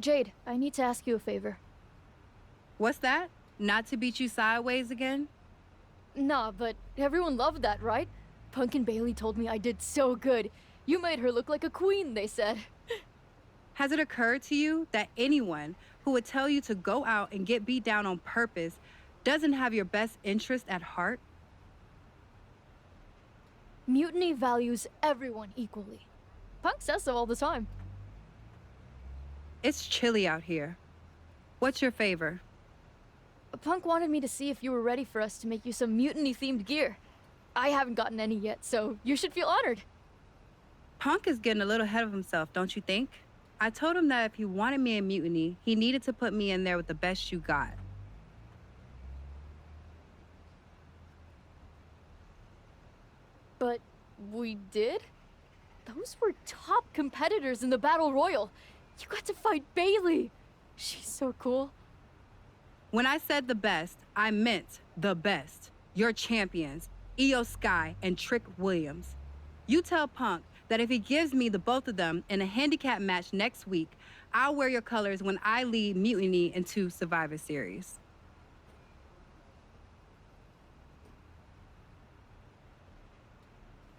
Jade, I need to ask you a favor. What's that? Not to beat you sideways again? Nah, but everyone loved that, right? Punk and Bailey told me I did so good. You made her look like a queen, they said. Has it occurred to you that anyone who would tell you to go out and get beat down on purpose doesn't have your best interest at heart? Mutiny values everyone equally. Punk says so all the time. It's chilly out here. What's your favor? Punk wanted me to see if you were ready for us to make you some mutiny-themed gear. I haven't gotten any yet, so you should feel honored. Punk is getting a little ahead of himself, don't you think? I told him that if he wanted me in Mutiny, he needed to put me in there with the best you got. But we did? Those were top competitors in the Battle Royal. You got to fight Bailey. She's so cool. When I said the best, I meant the best. Your champions, Io Sky and Trick Williams. You tell Punk that if he gives me the both of them in a handicap match next week, I'll wear your colors when I lead Mutiny into Survivor Series.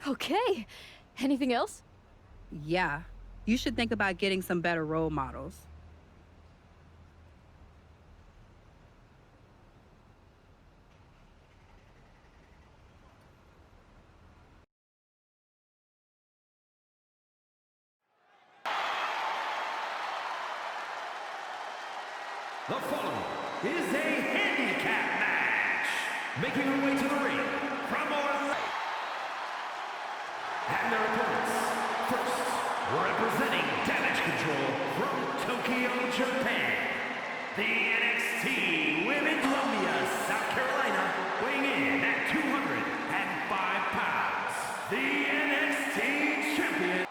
Okay. Anything else? Yeah, you should think about getting some better role models. The following is a handicap match. Making her way to the ring from Orlando. And their opponents, first, representing Damage Control from Tokyo, Japan, the NXT Women Columbia, South Carolina, weighing in at 205 pounds, the NXT Champion.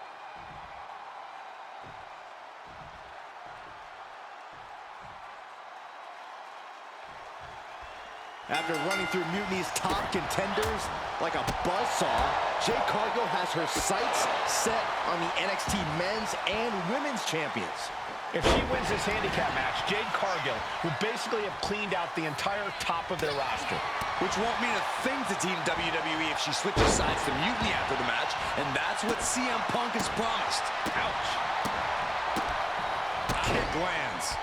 After running through Mutiny's top contenders like a buzzsaw, Jade Cargill has her sights set on the NXT Men's and Women's Champions. If she wins this handicap match, Jade Cargill will basically have cleaned out the entire top of their roster. Which won't mean a thing to Team WWE if she switches sides to Mutiny after the match, and that's what CM Punk has promised. Ouch. Kick lands.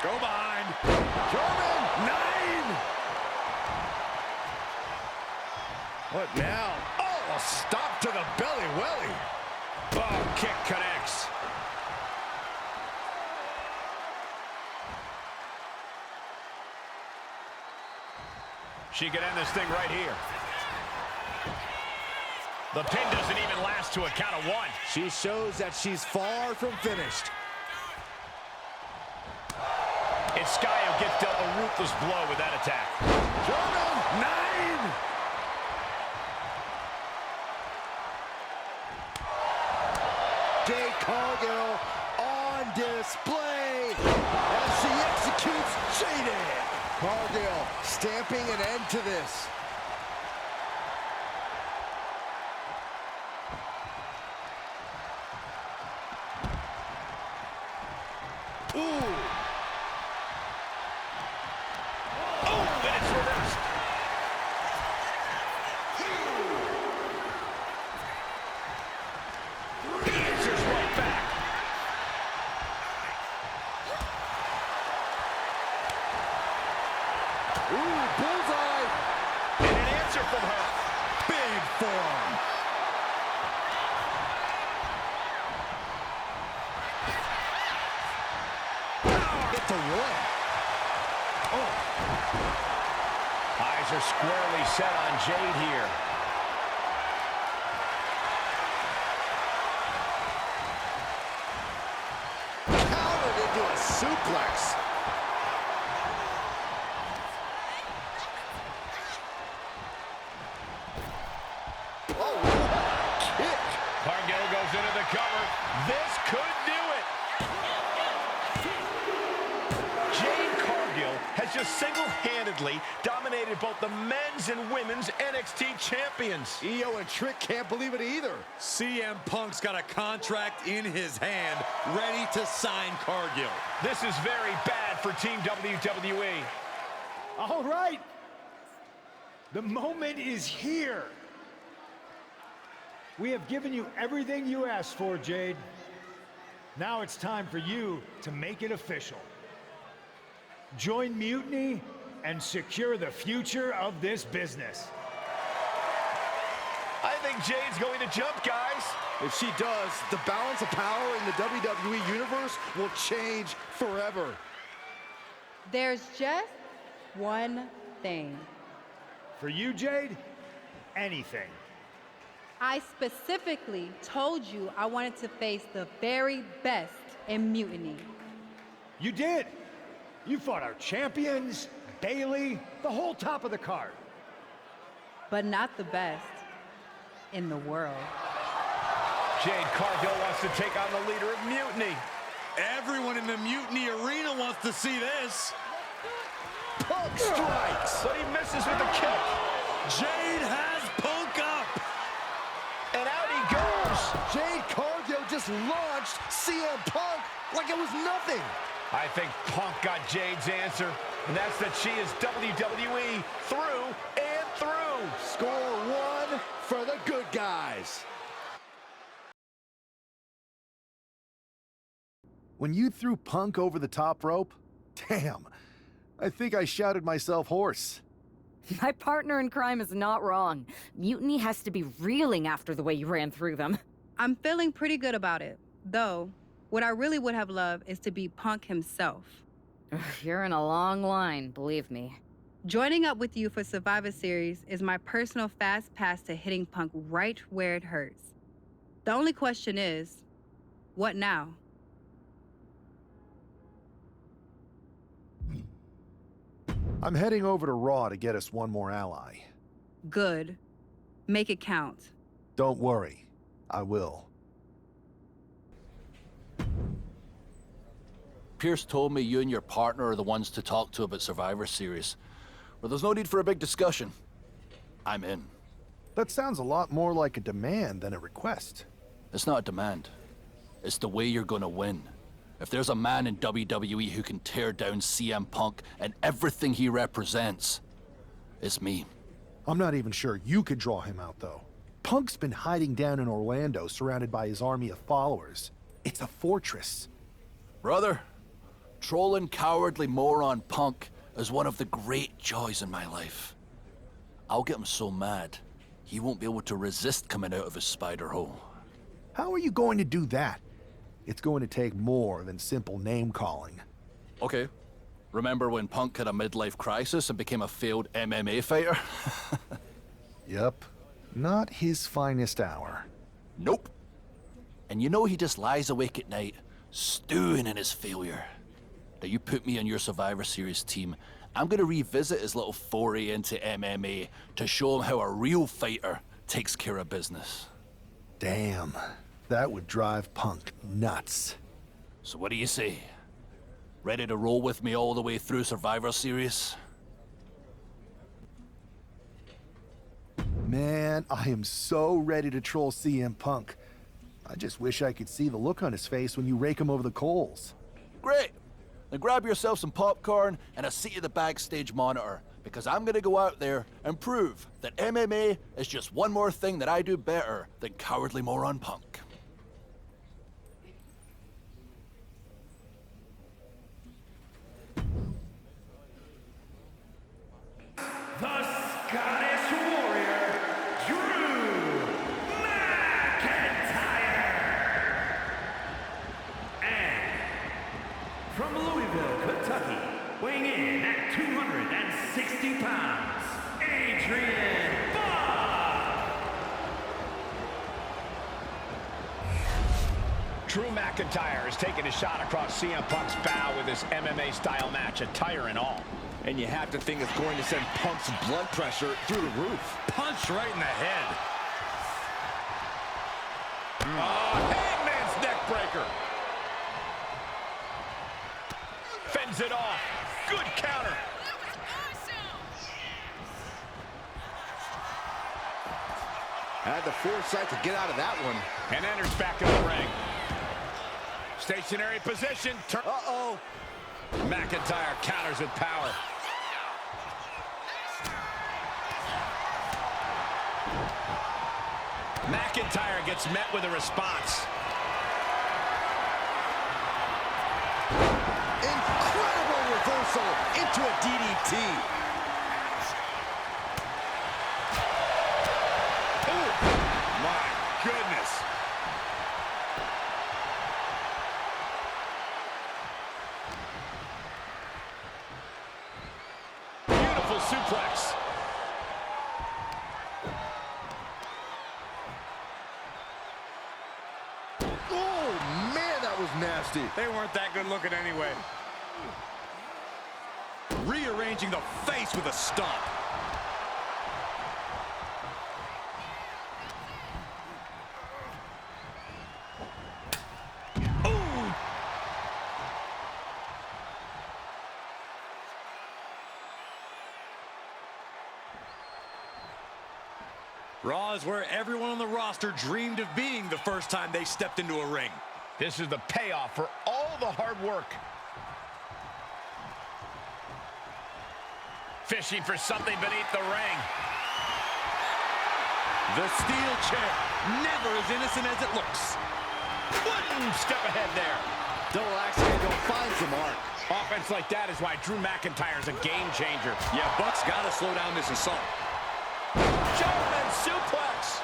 Go behind. German, 9! What now? Oh, a stop to the belly welly. Oh, kick connects. She could end this thing right here. The pin doesn't even last to a count of 1. She shows that she's far from finished. And Skyo gets dealt a ruthless blow with that attack. German, 9! Jade Cargill on display as she executes Jade. Cargill stamping an end to this. Ooh. Bullseye! And an answer from her. Big form. It's a one. Oh. Eyes are squarely set on Jade here. Countered into a suplex. Into the cover. This could do it. Jade Cargill has just single-handedly dominated created both the men's and women's NXT champions. Io and Trick can't believe it either. CM Punk's got a contract in his hand, ready to sign Cargill. This is very bad for Team WWE. All right. The moment is here. We have given you everything you asked for, Jade. Now it's time for you to make it official. Join Mutiny and secure the future of this business. I think Jade's going to jump, guys. If she does, the balance of power in the WWE Universe will change forever. There's just one thing. For you, Jade, anything. I specifically told you I wanted to face the very best in Mutiny. You did. You fought our champions, Bailey, the whole top of the card. But not the best in the world. Jade Cargill wants to take on the leader of Mutiny. Everyone in the Mutiny arena wants to see this. Punk strikes. But he misses with the kick. Jade has Punk up. And out he goes. Jade Cargill just launched CM Punk like it was nothing. I think Punk got Jade's answer, and that's that she is WWE through and through. Score one for the good guys. When you threw Punk over the top rope, damn, I think I shouted myself hoarse. My partner in crime is not wrong. Mutiny has to be reeling after the way you ran through them. I'm feeling pretty good about it, though. What I really would have loved is to be Punk himself. You're in a long line, believe me. Joining up with you for Survivor Series is my personal fast pass to hitting Punk right where it hurts. The only question is, what now? I'm heading over to Raw to get us one more ally. Good. Make it count. Don't worry, I will. Pierce told me you and your partner are the ones to talk to about Survivor Series. Well, there's no need for a big discussion. I'm in. That sounds a lot more like a demand than a request. It's not a demand. It's the way you're gonna win. If there's a man in WWE who can tear down CM Punk and everything he represents, it's me. I'm not even sure you could draw him out, though. Punk's been hiding down in Orlando, surrounded by his army of followers. It's a fortress. Brother, trolling cowardly moron Punk is one of the great joys in my life. I'll get him so mad, he won't be able to resist coming out of his spider hole. How are you going to do that? It's going to take more than simple name-calling. Okay. Remember when Punk had a midlife crisis and became a failed MMA fighter? Yep. Not his finest hour. Nope. And you know he just lies awake at night, stewing in his failure. Now you put me on your Survivor Series team, I'm gonna revisit his little foray into MMA to show him how a real fighter takes care of business. Damn. That would drive Punk nuts. So what do you say? Ready to roll with me all the way through Survivor Series? Man, I am so ready to troll CM Punk. I just wish I could see the look on his face when you rake him over the coals. Great! Then grab yourself some popcorn and a seat at the backstage monitor, because I'm gonna go out there and prove that MMA is just one more thing that I do better than cowardly moron Punk. The Scottish Warrior, Drew McIntyre. And from Louisville, Kentucky, weighing in at 260 pounds, Adrian Buck. Drew McIntyre is taking a shot across CM Punk's bow with this MMA-style match, attire and all. And you have to think it's going to send Punk's blood pressure through the roof. Punch right in the head. Hangman's neck breaker. Fends it off. Good counter. Had the foresight to get out of that one. And enters back in the ring. Stationary position. Uh-oh. McIntyre counters with power. McIntyre gets met with a response. Incredible reversal into a DDT. Oh, my goodness. Beautiful suplex. Oh, man, that was nasty. They weren't that good looking anyway. Rearranging the face with a stomp. Raw is where everyone on the roster dreamed of being the first time they stepped into a ring. This is the payoff for all the hard work. Fishing for something beneath the ring. The steel chair, never as innocent as it looks. One step ahead there. Double axe handle finds the mark. Offense like that is why Drew McIntyre's a game changer. Yeah, Buck's got to slow down this assault. German suplex.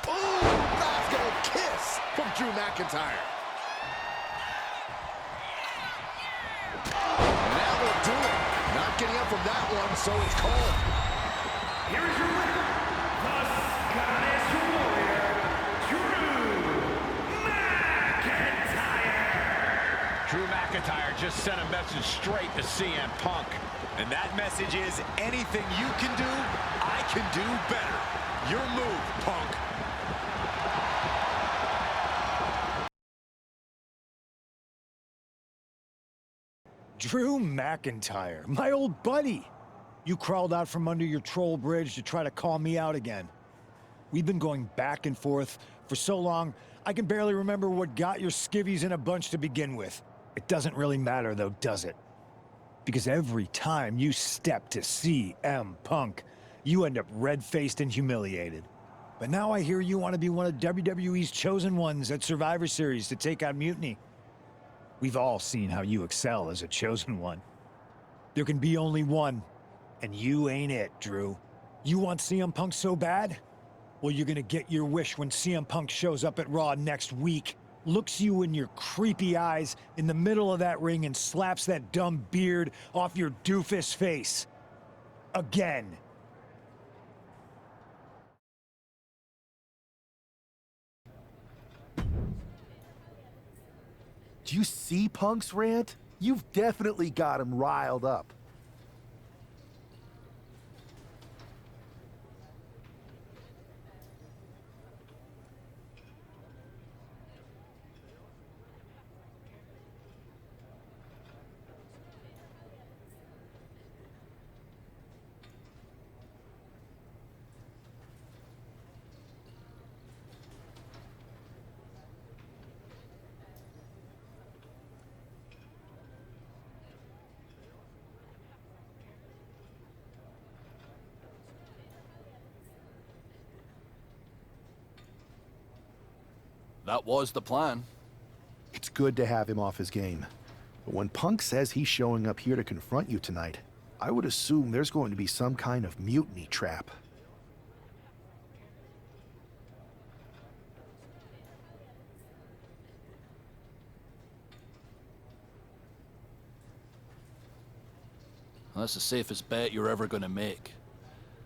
Oh, Glasgow kiss from Drew McIntyre. And that will do it. Not getting up from that one, so it's called. Here is your winner, the Scottish Warrior, Drew McIntyre. Drew McIntyre just sent a message straight to CM Punk. And that message is, anything you can do, I can do better. Your move, Punk. Drew McIntyre, my old buddy. You crawled out from under your troll bridge to try to call me out again. We've been going back and forth for so long, I can barely remember what got your skivvies in a bunch to begin with. It doesn't really matter though, does it? Because every time you step to CM Punk, you end up red-faced and humiliated. But now I hear you want to be one of WWE's chosen ones at Survivor Series to take out Mutiny. We've all seen how you excel as a chosen one. There can be only one, and you ain't it, Drew. You want CM Punk so bad? Well, you're gonna get your wish when CM Punk shows up at Raw next week, looks you in your creepy eyes in the middle of that ring and slaps that dumb beard off your doofus face. Again. Do you see Punk's rant? You've definitely got him riled up. That was the plan. It's good to have him off his game. But when Punk says he's showing up here to confront you tonight, I would assume there's going to be some kind of mutiny trap. Well, that's the safest bet you're ever gonna make.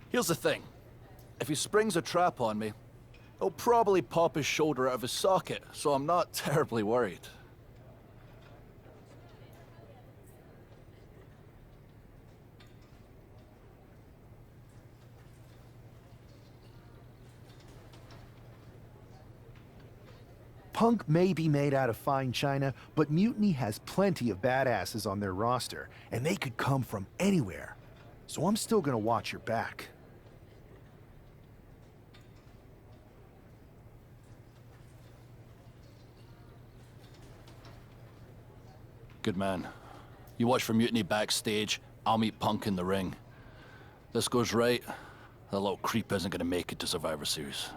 Here's the thing. If he springs a trap on me, he'll probably pop his shoulder out of his socket, so I'm not terribly worried. Punk may be made out of fine china, but Mutiny has plenty of badasses on their roster, and they could come from anywhere. So I'm still gonna watch your back. Good man. You watch for Mutiny backstage, I'll meet Punk in the ring. This goes right, that little creep isn't gonna make it to Survivor Series.